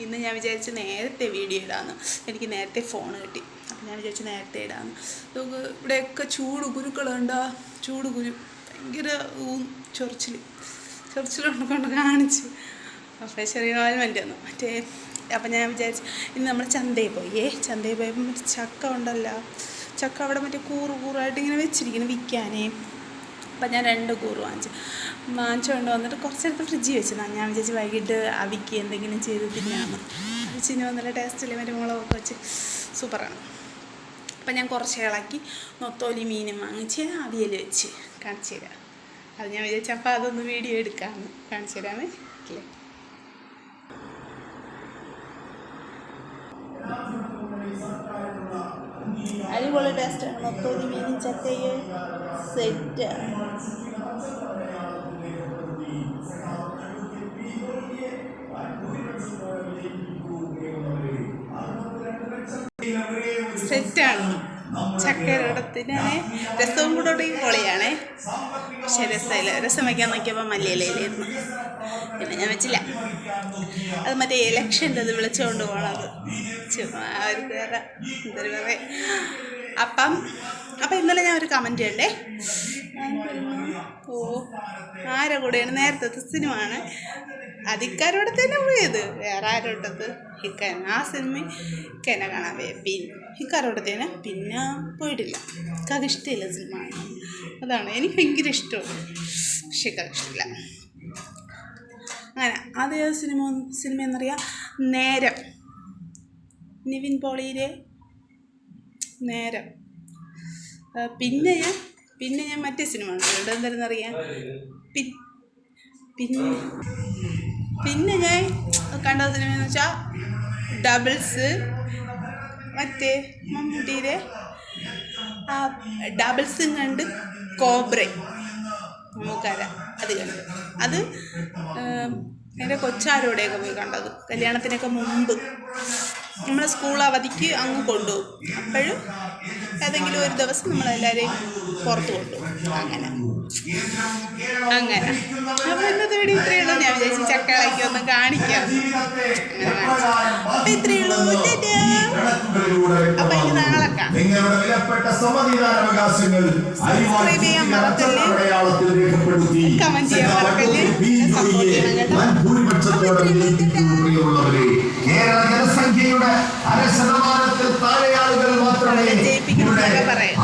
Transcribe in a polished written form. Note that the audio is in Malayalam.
ഇന്ന് ഞാൻ വിചാരിച്ച് നേരത്തെ വീഡിയോ ഇടാമെന്ന്. എനിക്ക് നേരത്തെ ഫോൺ കിട്ടി. അപ്പം ഞാൻ വിചാരിച്ച് നേരത്തെ ഇടാമെന്ന്. ഇവിടെയൊക്കെ ചൂട് കുരുക്കളുണ്ടോ, ചൂട് കുരു ഭയങ്കര ചൊറിച്ചിലുകൊണ്ട് കാണിച്ചു. അപ്പോൾ ചെറിയ ഓയിൽമെൻ്റ് വന്നു മറ്റേ. അപ്പം ഞാൻ വിചാരിച്ചു ഇന്ന് നമ്മൾ ചന്തയിൽ പോയപ്പോൾ ചക്ക ഉണ്ടല്ലോ, ചക്ക അവിടെ മറ്റേ കൂറായിട്ട് ഇങ്ങനെ വെച്ചിരിക്കുന്നു വിൽക്കാനേ. അപ്പം ഞാൻ 2 കൂറ് വാങ്ങിച്ചുകൊണ്ട് വന്നിട്ട് കുറച്ചെടുത്ത് ഫ്രിഡ്ജിൽ വെച്ചതാണ്. ഞാൻ വിചാരിച്ച് വൈകിട്ട് അവിക്ക് എന്തെങ്കിലും ചെയ്ത് തിന്നാന്ന്. അവിച്ചിന് വന്നിട്ട് ടേസ്റ്റിൽ മറ്റേ മുളകൊക്കെ വെച്ച് സൂപ്പറാണ്. അപ്പം ഞാൻ കുറച്ച് ഇളക്കി നൊത്തോലി മീനും വാങ്ങിച്ച് അവിയൽ വെച്ച് കാണിച്ചു തരാം. അത് ഞാൻ വിചാരിച്ചു അപ്പോൾ അതൊന്ന് വീഡിയോ എടുക്കാമെന്ന് കാണിച്ചു തരാമേ അല്ലേ. അടിപൊളി ടേസ്റ്റാണ്. നൊത്തോലി മീനും ചക്കയും സെറ്റാണ്. സെറ്റാണ്. ചക്കരടത്തിന് രസവും കൂടെ ഉണ്ടെങ്കിൽ പൊളിയാണേ. പക്ഷെ രസമില്ല. രസം വയ്ക്കാൻ നോക്കിയപ്പോൾ മല്ലിയിലയിലായിരുന്നു. പിന്നെ ഞാൻ വെച്ചില്ല. അത് മറ്റേ ഇലക്ഷൻ്റെ അത് വിളിച്ചുകൊണ്ട് പോകണത് വേറെ എന്തൊരു പറയാം. അപ്പം ഇന്നലെ ഞാൻ ഒരു കമൻറ്റ് കണ്ടേ. ആരെ കൂടെയാണ് നേരത്തെ സിനിമ ആണ്. അതിക്കാരോടെ തന്നെ പോയത്, വേറെ ആരോട്ടത് ഹിക്കൻ. ആ സിനിമ ഹിക്കനെ കാണാൻ പോയി. പിന്നെ ഹിക്കാരോടെ തന്നെ പിന്നെ പോയിട്ടില്ല. അത് ഇഷ്ടമില്ല സിനിമ. അതാണ് എനിക്ക് ഭയങ്കര ഇഷ്ടമാണ്. പക്ഷേ ഹിക്കാർക്ക് ഇഷ്ടമില്ല. അങ്ങനെ അത് സിനിമ എന്നറിയാം, നേരം. നിവിൻ പോളിയിലെ നേരം. പിന്നെ ഞാൻ മറ്റേ സിനിമ ഉണ്ട്, എന്താണെന്നറിയാം. പിന്നെ ഞാൻ കണ്ട സിനിമ എന്ന് വെച്ചാൽ ഡബിൾസ്. മറ്റേ മമ്മൂട്ടിയുടെ ആ ഡബിൾസും കണ്ട് കോബ്ര നമുക്കര അത് കണ്ടു. അത് എൻ്റെ കൊച്ചാരോടെയൊക്കെ പോയി കണ്ടത്. കല്യാണത്തിനൊക്കെ മുമ്പ് നമ്മളെ സ്കൂൾ അവധിക്ക് അങ്ങ് കൊണ്ടുപോകും. അപ്പോഴും ഏതെങ്കിലും ഒരു ദിവസം നമ്മളെല്ലാവരെയും പുറത്ത് കൊണ്ടുപോകും. അങ്ങനെ അപ്പോൾ ഇന്നത്തെ വീഡിയോ ഇത്രയേ ഉള്ളൂ. ഞാൻ വിചാരിച്ചു ചക്കളൊക്കെ ഒന്ന് കാണിക്കാം. അപ്പം ഇത്രയേ ഉള്ളൂ. അപ്പം ഇനി നാളെ കാണാം. സബ്സ്ക്രൈബ് ചെയ്യാൻ മറക്കല്ലേ, കമൻറ്റ് ചെയ്യാൻ മറക്കല്ലേ, സപ്പോർട്ട് ചെയ്യണം കേട്ടോ. ജയിപ്പിക്കണമെന്നൊക്കെ പറയാം.